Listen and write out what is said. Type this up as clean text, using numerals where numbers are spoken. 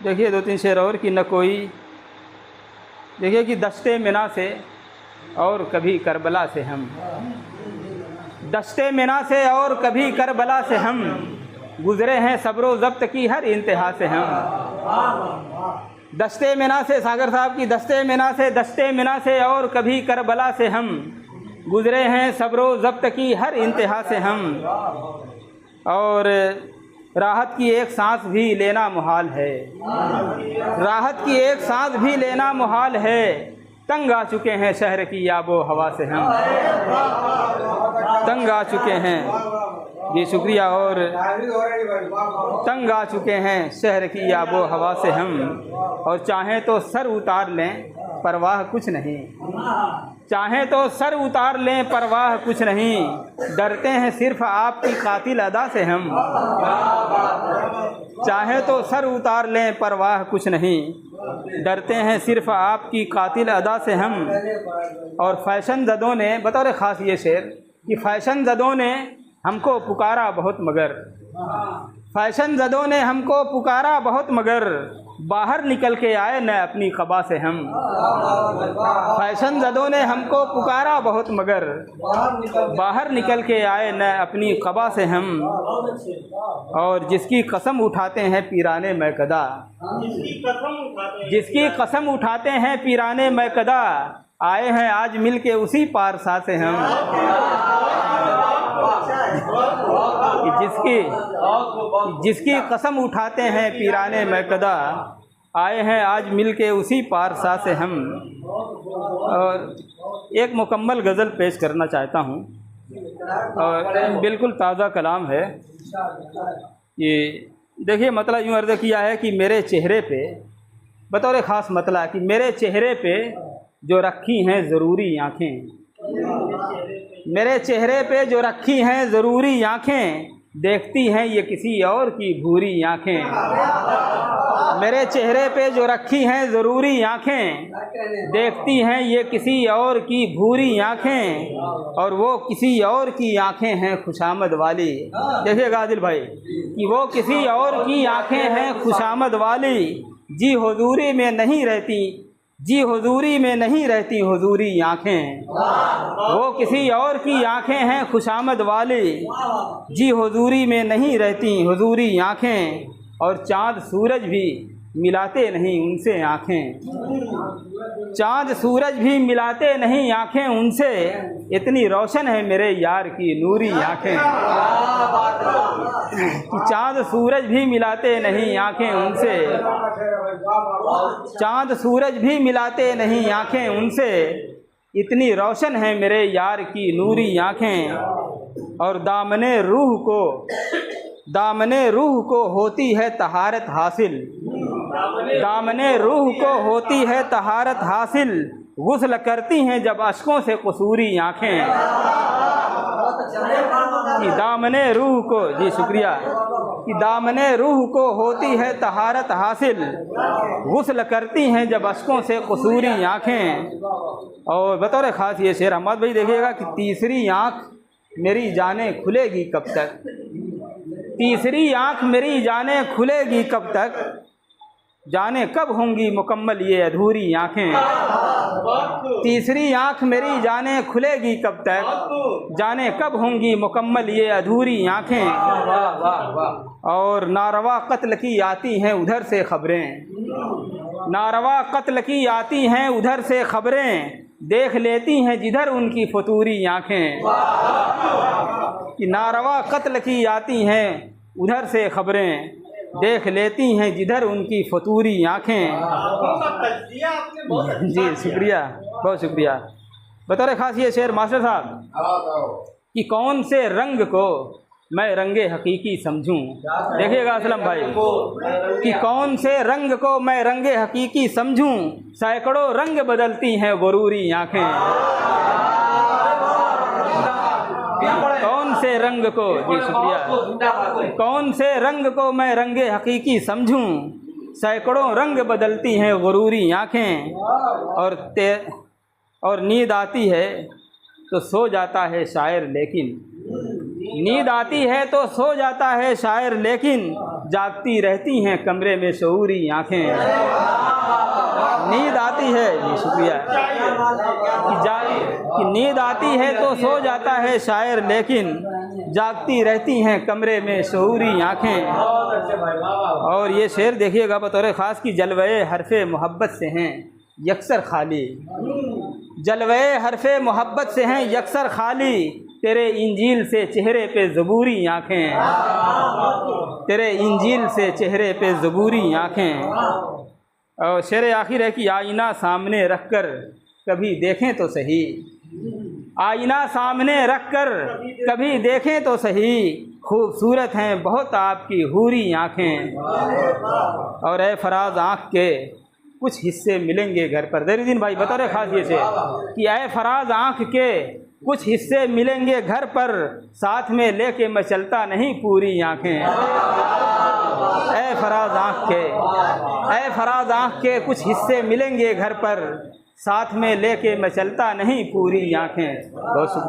देखिए 2-3 शेर और कि न कोई, देखिए कि दश्ते मिना से और कभी करबला से हम, दश्ते मिना से और कभी करबला से हम गुज़रे हैं सब्रो ज़ब्त की हर इंतहा से हम। दश्ते मिना से, सागर साहब की दश्ते मिना से और कभी करबला से हम गुज़रे हैं सब्रो ज़ब्त की हर इंतहा से हम। और राहत की एक सांस भी लेना मुहाल है, राहत की एक सांस भी लेना मुहाल है। तंग आ चुके हैं शहर की आबो हवा से हम, तंग आ चुके हैं जी शुक्रिया। और तंग आ चुके हैं शहर की आबो हवा से हम। और चाहें तो सर उतार लें परवाह कुछ नहीं, चाहें तो सर उतार लें परवाह कुछ नहीं। डरते हैं सिर्फ आपकी कातिल अदा से हम, चाहें तो सर उतार लें परवाह कुछ नहीं। डरते हैं सिर्फ आपकी कातिल अदा से हम। और फैशन ज़दों ने, बतौर ख़ास ये शेर कि फैशन ज़दों ने हमको पुकारा बहुत मगर, फैशन ज़दों ने हमको पुकारा बहुत मगर बाहर निकल के आए न अपनी क़बा से हम। फैशन ज़दों ने हमको पुकारा बहुत मगर बाहर निकल के आए न अपनी क़बा से हम। और जिसकी कसम उठाते हैं पीराने मैकदा, जिसकी कसम उठाते हैं पीराने मैकदा आए हैं आज मिल के उसी पारसा से हम। जिसकी कसम उठाते हैं पीराने मैकदा आए हैं आज मिल के उसी पारसा से हम। और एक मुकम्मल गज़ल पेश करना चाहता हूँ और बिल्कुल ताज़ा कलाम है ये। देखिए मतलब यूँ अर्ज़ किया है कि मेरे चेहरे पे, बतौर ख़ास मतलब कि मेरे चेहरे पे जो रखी हैं ज़रूरी आँखें, मेरे चेहरे पे जो रखी हैं ज़रूरी आँखें देखती हैं ये किसी और की भूरी आँखें। मेरे चेहरे पे जो रखी हैं ज़रूरी आँखें देखती हैं ये किसी और की भूरी आँखें। और वो किसी और की आँखें हैं खुशामद वाली। देखिएगा आदिल भाई कि वो किसी और की आँखें हैं खुशामद वाली। जी हुजूरी में नहीं रहती, जी हुजूरी में नहीं रहती हुजूरी आँखें। वो किसी और की आँखें हैं खुशामद वाली। जी हुजूरी में नहीं रहती हुजूरी आँखें। और चाँद सूरज भी मिलाते नहीं उनसे आँखें, चाँद सूरज भी मिलाते नहीं आँखें उनसे। इतनी रोशन है मेरे यार की नूरी आँखें। चाँद सूरज भी मिलाते नहीं आँखें उनसे, चाँद सूरज भी मिलाते नहीं आँखें उनसे। इतनी रोशन है मेरे यार की नूरी आँखें। और दामने रूह को होती है तहारत हासिल, दामने रूह को होती है तहारत हासिल। गुस्ल करती हैं जब अश्कों से कसूरी आँखें। कि दामने रूह को, जी शुक्रिया, कि दामने रूह को होती है तहारत हासिल। गुस्ल करती हैं जब अश्कों से कसूरी आँखें। और बतौर ख़ास ये शेर अहमद भाई देखिएगा कि तीसरी आँख मेरी जाने खुलेगी कब तक, तीसरी आँख मेरी जाने खुलेगी कब तक। जाने कब होंगी मुकम्मल ये अधूरी आँखें। तीसरी आँख मेरी जाने खुलेगी कब तक, जाने कब होंगी मुकम्मल ये अधूरी आँखें। और नारवा कत्ल की आती हैं उधर से खबरें, नारवा कत्ल की आती हैं उधर से खबरें। देख लेती हैं जिधर उनकी फतूरी आँखें। कि नारवा कत्ल की आती हैं उधर से खबरें, देख लेती हैं जिधर उनकी फतूरी आँखें। जी शुक्रिया, बहुत शुक्रिया। बतौर ख़ास ये शेर मास्टर साहब कि कौन से रंग को मैं रंगे हकीकी समझूं। देखिएगा असलम भाई कि कौन से रंग को मैं रंगे हकीकी समझूं। सैकड़ों रंग बदलती हैं गुरूरी आँखें। कौन से रंग को, जी शुक्रिया, कौन से रंग को मैं रंगे हकीकी समझूं। सैकड़ों रंग बदलती हैं गुरूरी आँखें। और नींद आती है तो सो जाता है शायर लेकिन, नींद आती है तो सो जाता है शायर लेकिन। जागती रहती हैं कमरे में शऊरी आँखें। नींद आती है, जी शुक्रिया, कि नींद आती है तो सो जाता है शायर, लेकिन जागती रहती हैं कमरे में शऊरी आँखें। और ये शेर देखिएगा बतौर ख़ास कि जलवे हरफ़े मोहब्बत से हैं यकसर खाली, जलवे हरफ़े मोहब्बत से हैं यकसर खाली, तेरे इंजील से चेहरे पे ज़बूरी आँखें, तेरे इंजील से चेहरे पे ज़बूरी आँखें। और शेर आखिर है कि आईना सामने रख कर कभी देखें तो सही, आईना सामने रख कर कभी देखें तो सही, खूबसूरत हैं बहुत आपकी हूरी आँखें। और ए फराज आँख के कुछ हिस्से मिलेंगे घर पर। दरीदीन भाई बतौर ख़ास ये से कि ए फराज आँख के कुछ हिस्से मिलेंगे घर पर, साथ में लेके मैं चलता नहीं पूरी आँखें। ए फराज आँख के, ए फराज आँख के कुछ हिस्से मिलेंगे घर पर, साथ में लेके मैं चलता नहीं पूरी आँखें। बहुत शुक्रिया।